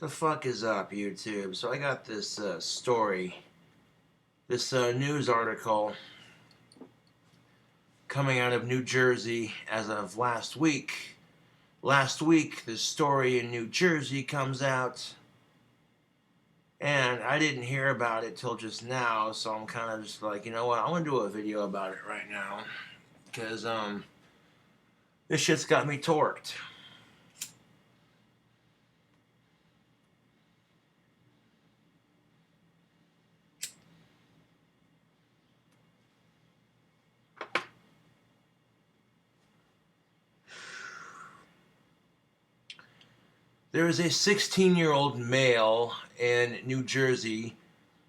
The fuck is up, YouTube? So I got this story, this news article coming out of New Jersey as of last week. Last week, this story in New Jersey comes out, and I didn't hear about it till just now, so I'm kind of just like, you know what, I'm gonna do a video about it right now, because this shit's got me torqued. There is a 16-year-old male in New Jersey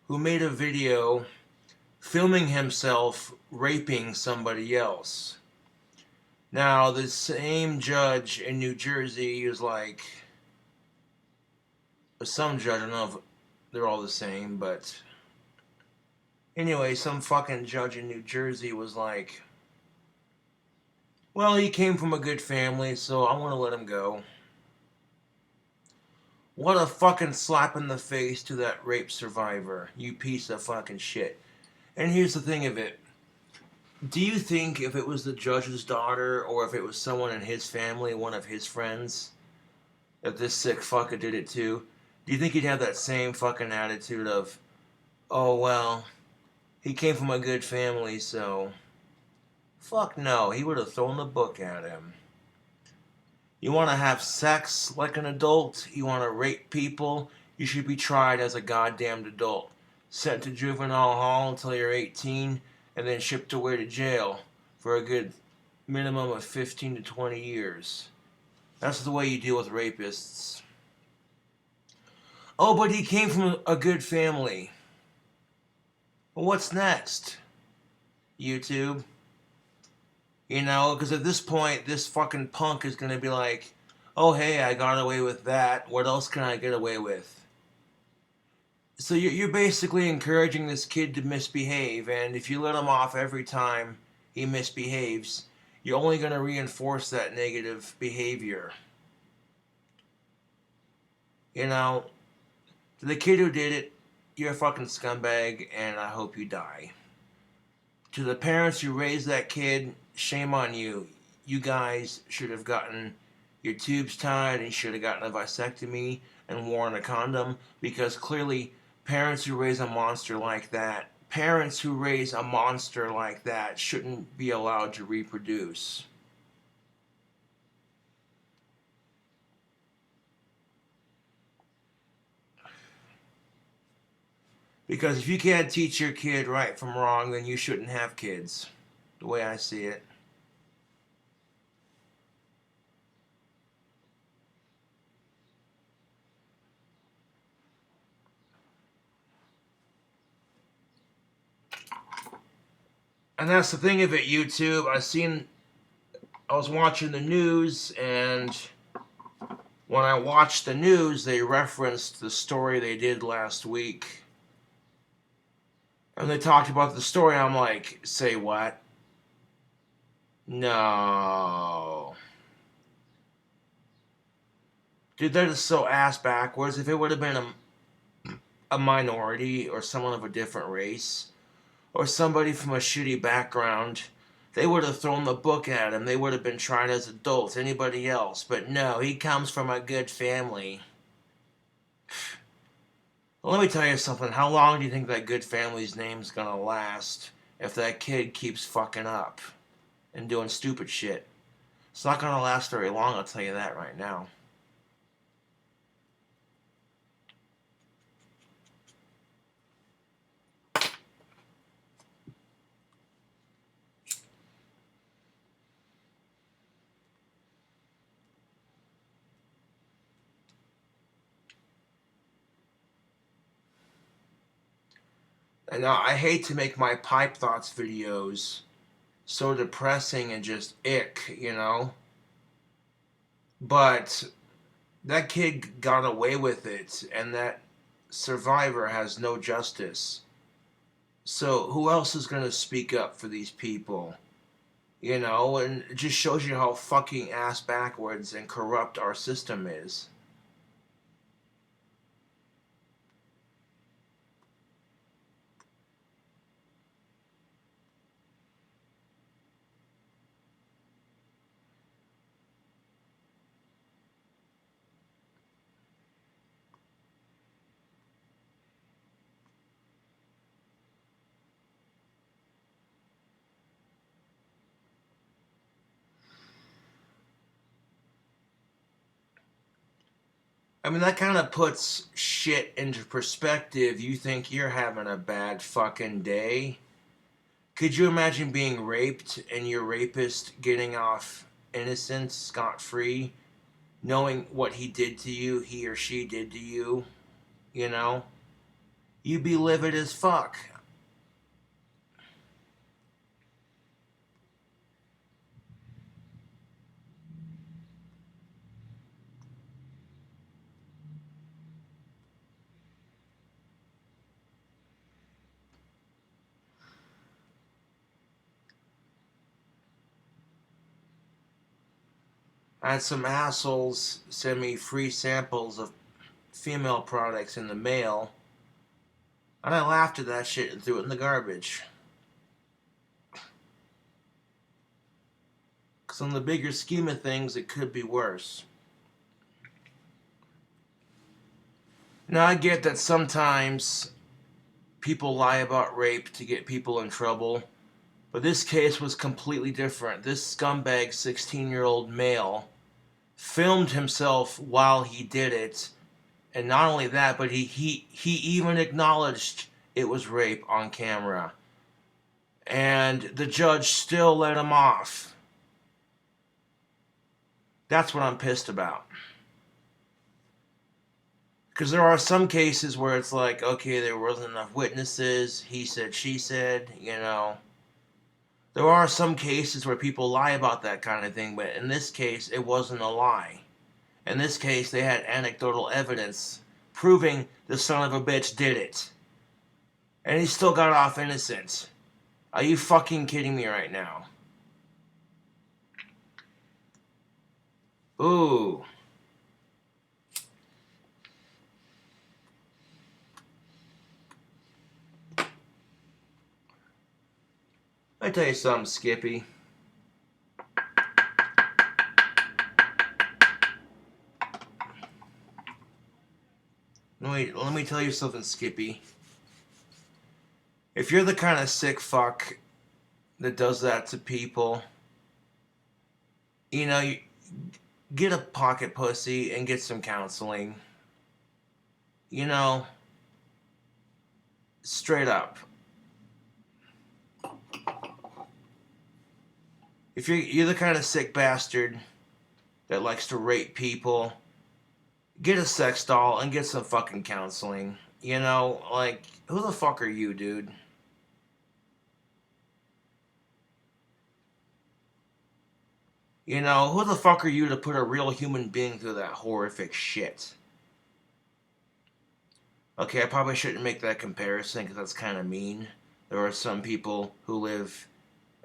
who made a video filming himself raping somebody else. Now, the same judge in New Jersey is like, some judge, I don't know if they're all the same, but anyway, some fucking judge in New Jersey was like, well, he came from a good family, so I want to let him go. What a fucking slap in the face to that rape survivor, you piece of fucking shit. And here's the thing of it. Do you think if it was the judge's daughter, or if it was someone in his family, one of his friends, that this sick fucker did it to, do you think he'd have that same fucking attitude of, oh, well, he came from a good family, so... Fuck no, he would have thrown the book at him. You want to have sex like an adult? You want to rape people? You should be tried as a goddamned adult. Sent to juvenile hall until you're 18, and then shipped away to jail for a good minimum of 15 to 20 years. That's the way you deal with rapists. Oh, but he came from a good family. Well, what's next? YouTube? You know, because at this point, this fucking punk is going to be like, oh, hey, I got away with that. What else can I get away with? So you're basically encouraging this kid to misbehave, and if you let him off every time he misbehaves, you're only going to reinforce that negative behavior. You know, to the kid who did it, you're a fucking scumbag, and I hope you die. To the parents who raised that kid, shame on you. You guys should have gotten your tubes tied, and you should have gotten a vasectomy and worn a condom, because clearly parents who raise a monster like that, shouldn't be allowed to reproduce. Because if you can't teach your kid right from wrong, then you shouldn't have kids. The way I see it. And that's the thing of it, YouTube. I was watching the news, and when I watched the news, they referenced the story they did last week. And they talked about the story, I'm like, say what? No. Dude, that is so ass backwards. If it would have been a minority, or someone of a different race, or somebody from a shitty background, they would have thrown the book at him. They would have been tried as adults, anybody else. But no, he comes from a good family. Well, let me tell you something. How long do you think that good family's name's gonna last if that kid keeps fucking up and doing stupid shit? It's not gonna last very long, I'll tell you that right now. And now, I hate to make my pipe thoughts videos so depressing and just ick, you know? But that kid got away with it, and that survivor has no justice. So who else is going to speak up for these people? You know, and it just shows you how fucking ass backwards and corrupt our system is. I mean, that kind of puts shit into perspective. You think you're having a bad fucking day. Could you imagine being raped and your rapist getting off innocent, scot-free, knowing what he did to you, he or she did to you, you know? You'd be livid as fuck. I had some assholes send me free samples of female products in the mail, and I laughed at that shit and threw it in the garbage. Because on the bigger scheme of things, it could be worse. Now, I get that sometimes people lie about rape to get people in trouble, but this case was completely different. This scumbag 16-year-old male filmed himself while he did it, and not only that, but he even acknowledged it was rape on camera. And the judge still let him off. That's what I'm pissed about. Because there are some cases where it's like, okay, there wasn't enough witnesses, he said, she said, you know. There are some cases where people lie about that kind of thing, but in this case, it wasn't a lie. In this case, they had anecdotal evidence proving the son of a bitch did it. And he still got off innocent. Are you fucking kidding me right now? Ooh. I tell you something, Skippy. Let me tell you something, Skippy. If you're the kind of sick fuck that does that to people, you know, you get a pocket pussy and get some counseling. You know, straight up. If you're the kind of sick bastard that likes to rape people, get a sex doll and get some fucking counseling. You know, like, who the fuck are you, dude? You know, who the fuck are you to put a real human being through that horrific shit? Okay, I probably shouldn't make that comparison because that's kind of mean. There are some people who live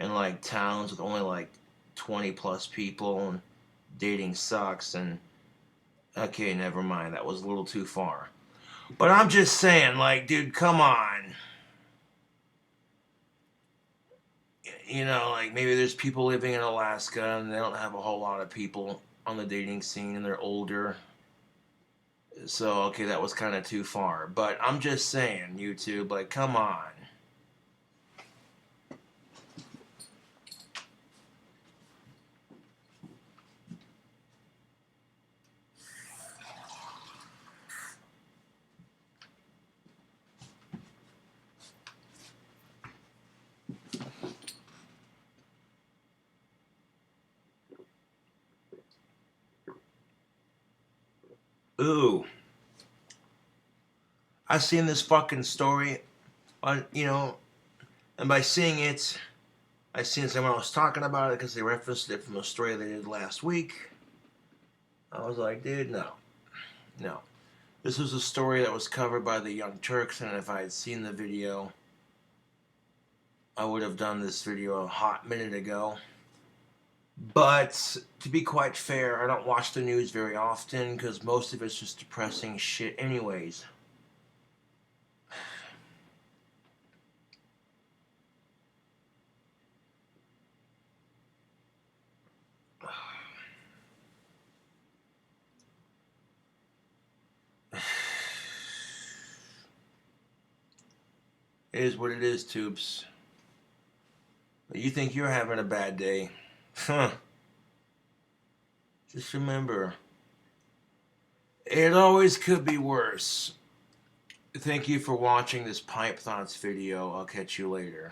in, like, towns with only, like, 20 plus people and dating sucks and... Okay, never mind. That was a little too far. But I'm just saying, like, dude, come on. You know, like, maybe there's people living in Alaska and they don't have a whole lot of people on the dating scene and they're older. So, okay, that was kind of too far. But I'm just saying, YouTube, like, come on. Ooh. I seen this fucking story on, you know, and by seeing it, I seen someone else talking about it because they referenced it from a story they did last week. I was like, dude, no. No. This was a story that was covered by the Young Turks, and if I had seen the video, I would have done this video a hot minute ago. But, to be quite fair, I don't watch the news very often because most of it's just depressing shit anyways. It is what it is, Tubes. But you think you're having a bad day. Huh. Just remember, It always could be worse. Thank you for watching this Pipe Thoughts video. I'll catch you later.